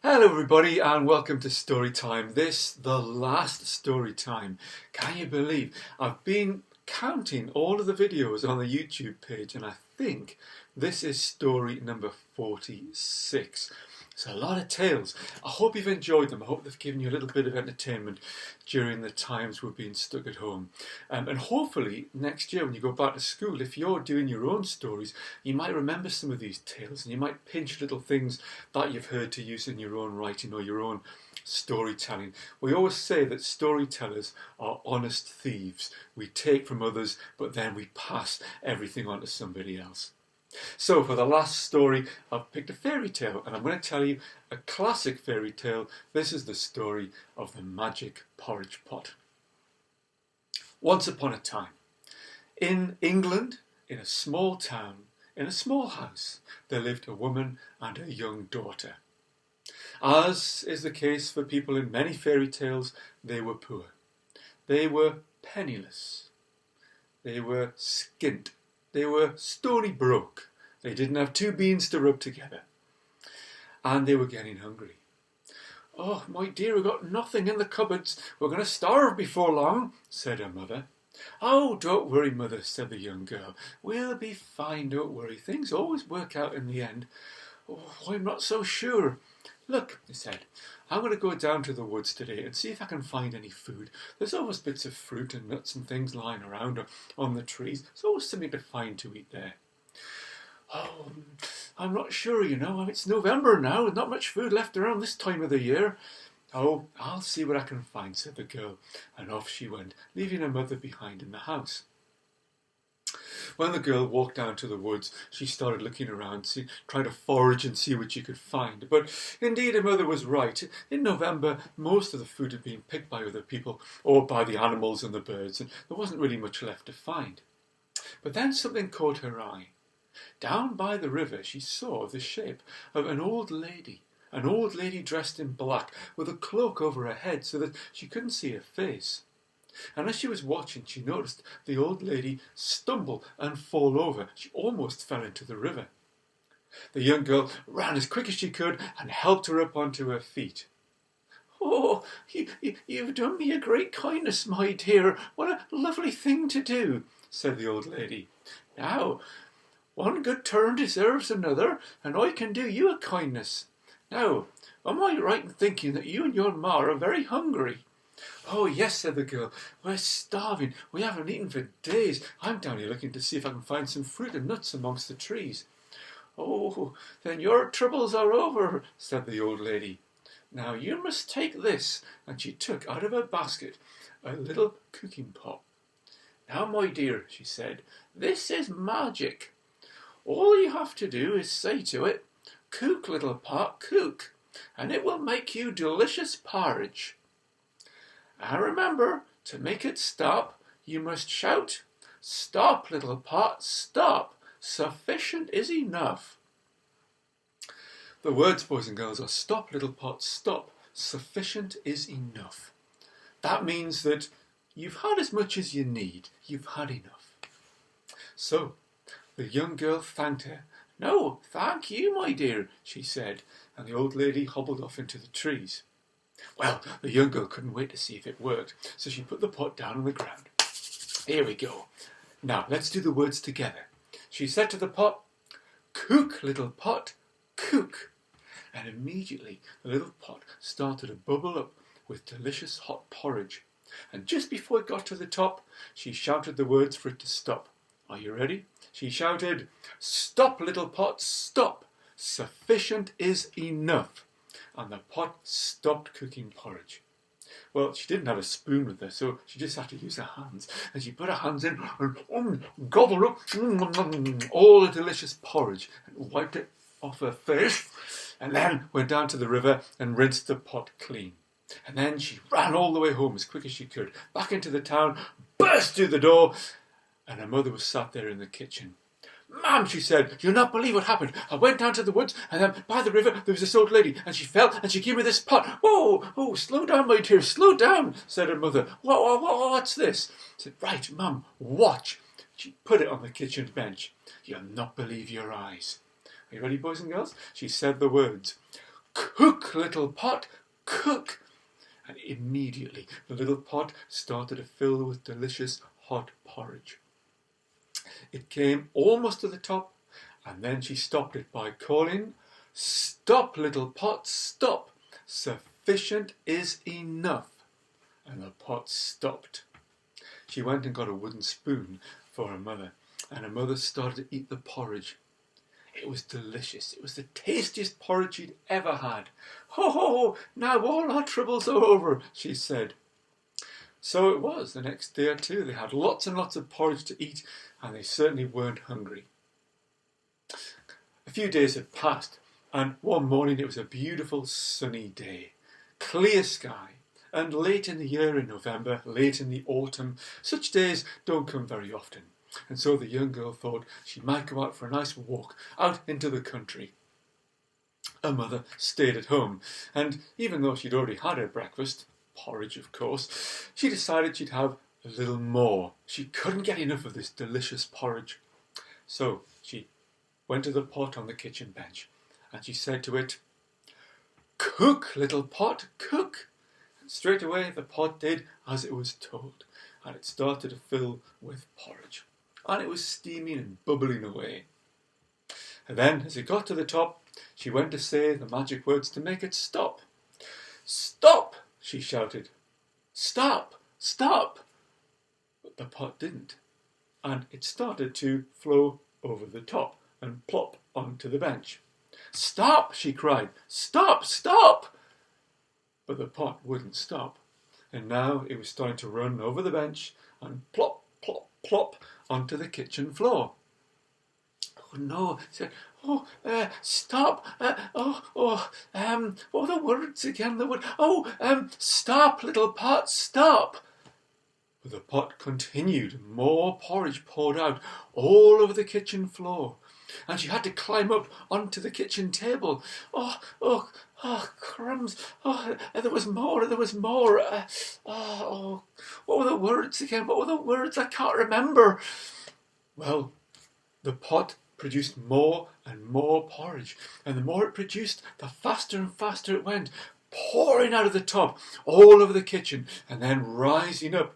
Hello everybody and welcome to Story Time. The last Story Time. Can you believe I've been counting all of the videos on the YouTube page and I think this is story number 46. It's a lot of tales. I hope you've enjoyed them. I hope they've given you a little bit of entertainment during the times we've been stuck at home. And hopefully next year when you go back to school, if you're doing your own stories, you might remember some of these tales and you might pinch little things that you've heard to use in your own writing or your own storytelling. We always say that storytellers are honest thieves. We take from others, but then we pass everything on to somebody else. So for the last story, I've picked a fairy tale and I'm going to tell you a classic fairy tale. This is the story of the Magic Porridge Pot. Once upon a time, in England, in a small town, in a small house, there lived a woman and a young daughter. As is the case for people in many fairy tales, they were poor. They were penniless. They were skint. They were stony broke. They didn't have two beans to rub together. And they were getting hungry. "Oh, my dear, we've got nothing in the cupboards. We're going to starve before long," said her mother. "Oh, don't worry, mother," said the young girl. "We'll be fine, don't worry. Things always work out in the end." "Oh, I'm not so sure." "Look," he said, "I'm going to go down to the woods today and see if I can find any food. There's always bits of fruit and nuts and things lying around or on the trees. There's always something to find to eat there." "Oh, I'm not sure, you know. It's November now. There's not much food left around this time of the year." "Oh, I'll see what I can find," said the girl, and off she went, leaving her mother behind in the house. When the girl walked down to the woods, she started looking around, trying to forage and see what she could find. But indeed, her mother was right. In November, most of the food had been picked by other people or by the animals and the birds, and there wasn't really much left to find. But then something caught her eye. Down by the river, she saw the shape of an old lady dressed in black, with a cloak over her head so that she couldn't see her face. And as she was watching, she noticed the old lady stumble and fall over. She almost fell into the river. The young girl ran as quick as she could and helped her up onto her feet. "Oh, you've done me a great kindness, my dear. What a lovely thing to do," said the old lady. "Now, one good turn deserves another, and I can do you a kindness. Now, am I right in thinking that you and your ma are very hungry?" "Oh, yes," said the girl. "We're starving. We haven't eaten for days. I'm down here looking to see if I can find some fruit and nuts amongst the trees." "Oh, then your troubles are over," said the old lady. "Now you must take this," and she took out of her basket a little cooking pot. "Now, my dear," she said, "this is magic. All you have to do is say to it, 'Cook, little pot, cook,' and it will make you delicious porridge. And remember, to make it stop, you must shout, 'Stop, little pot, stop. Sufficient is enough.'" The words, boys and girls, are "Stop, little pot, stop. Sufficient is enough." That means that you've had as much as you need. You've had enough. So the young girl thanked her. "No, thank you, my dear," she said, and the old lady hobbled off into the trees. Well, the young girl couldn't wait to see if it worked, so she put the pot down on the ground. "Here we go. Now, let's do the words together." She said to the pot, "Cook, little pot, cook." And immediately the little pot started to bubble up with delicious hot porridge. And just before it got to the top, she shouted the words for it to stop. Are you ready? She shouted, "Stop, little pot, stop. Sufficient is enough." And the pot stopped cooking porridge. Well, she didn't have a spoon with her, so she just had to use her hands. And she put her hands in and gobbled up all the delicious porridge and wiped it off her face, and then went down to the river and rinsed the pot clean. And then she ran all the way home as quick as she could, back into the town, burst through the door, and her mother was sat there in the kitchen. "Ma'am," she said, "you'll not believe what happened. I went down to the woods, and then by the river there was this old lady, and she fell, and she gave me this pot." "Whoa, oh, slow down, my dear, slow down," said her mother. What's this?" I said, "Right, Mum, watch." She put it on the kitchen bench. You'll not believe your eyes. Are you ready, boys and girls? She said the words, "Cook, little pot, cook!" And immediately the little pot started to fill with delicious hot porridge. It came almost to the top, and then she stopped it by calling, "Stop, little pot, stop! Sufficient is enough." And the pot stopped. She went and got a wooden spoon for her mother, and her mother started to eat the porridge. It was delicious. It was the tastiest porridge she'd ever had. "Ho, ho, ho, now all our troubles are over," she said. So it was. The next day or two, they had lots and lots of porridge to eat, and they certainly weren't hungry. A few days had passed, and one morning it was a beautiful sunny day. Clear sky. And late in the year, in November, late in the autumn, such days don't come very often. And so the young girl thought she might go out for a nice walk out into the country. Her mother stayed at home, and even though she'd already had her breakfast, porridge of course, she decided she'd have a little more. She couldn't get enough of this delicious porridge. So she went to the pot on the kitchen bench, and she said to it, "Cook, little pot, cook!" And straight away the pot did as it was told, and it started to fill with porridge. And it was steaming and bubbling away. And then, as it got to the top, she went to say the magic words to make it stop. "Stop!" she shouted. "Stop! Stop!" But the pot didn't, and it started to flow over the top and plop onto the bench. "Stop!" she cried. "Stop! Stop!" But the pot wouldn't stop, and now it was starting to run over the bench and plop, plop, plop onto the kitchen floor. "Oh no," she said. Stop! What are the words again? Stop, little pot, stop!" But the pot continued. More porridge poured out all over the kitchen floor, and she had to climb up onto the kitchen table. Crumbs! There was more. What were the words again? What were the words? I can't remember. Well, the pot produced more and more porridge, and the more it produced, the faster and faster it went, pouring out of the top all over the kitchen, and then rising up.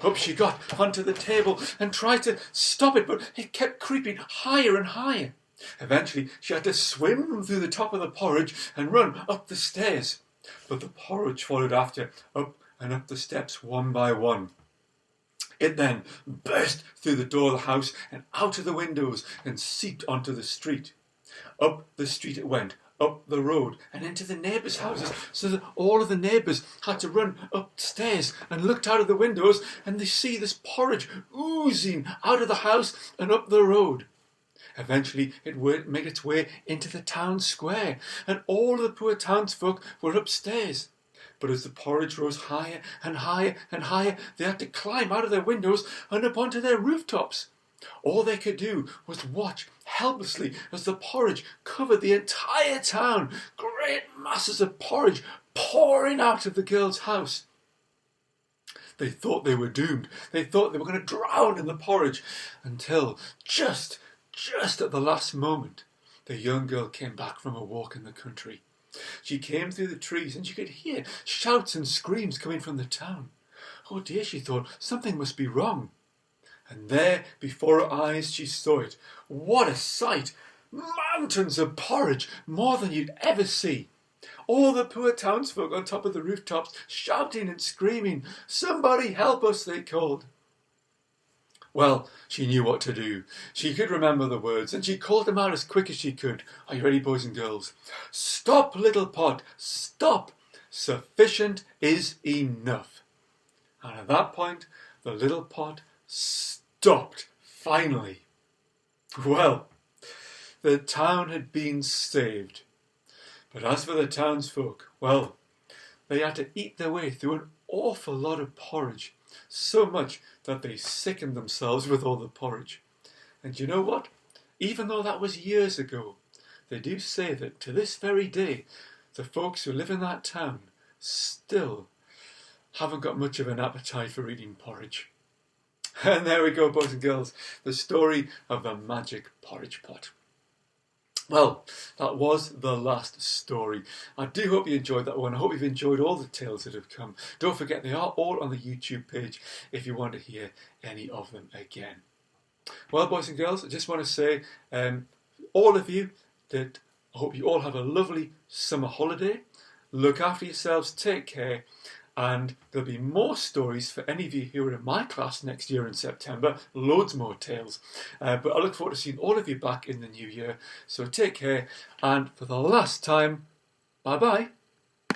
Up she got onto the table and tried to stop it, but it kept creeping higher and higher. Eventually she had to swim through the top of the porridge and run up the stairs, but the porridge followed after, up and up the steps one by one. It then burst through the door of the house and out of the windows and seeped onto the street. Up the street it went, up the road and into the neighbours' houses, so that all of the neighbours had to run upstairs and looked out of the windows, and they see this porridge oozing out of the house and up the road. Eventually it made its way into the town square, and all of the poor townsfolk were upstairs. But as the porridge rose higher and higher and higher, they had to climb out of their windows and up onto their rooftops. All they could do was watch helplessly as the porridge covered the entire town, great masses of porridge pouring out of the girl's house. They thought they were doomed. They thought they were going to drown in the porridge, until just at the last moment, the young girl came back from a walk in the country. She came through the trees, and she could hear shouts and screams coming from the town. Oh dear, she thought, something must be wrong. And there, before her eyes, she saw it. What a sight! Mountains of porridge, more than you'd ever see. All the poor townsfolk on top of the rooftops, shouting and screaming. "Somebody help us," they called. Well, she knew what to do. She could remember the words, and she called them out as quick as she could. Are you ready, boys and girls? "Stop, little pot, stop! Sufficient is enough." And at that point, the little pot stopped, finally. Well, the town had been saved. But as for the townsfolk, well, they had to eat their way through an awful lot of porridge, so much that they sickened themselves with all the porridge. And you know what? Even though that was years ago, they do say that to this very day, the folks who live in that town still haven't got much of an appetite for eating porridge. And there we go, boys and girls, the story of the Magic Porridge Pot. Well, that was the last story. I do hope you enjoyed that one. I hope you've enjoyed all the tales that have come. Don't forget, they are all on the YouTube page if you want to hear any of them again. Well, boys and girls, I just want to say, all of you, that I hope you all have a lovely summer holiday. Look after yourselves, take care, and there'll be more stories for any of you who are in my class next year in September. Loads more tales. But I look forward to seeing all of you back in the new year. So take care, and for the last time, bye-bye.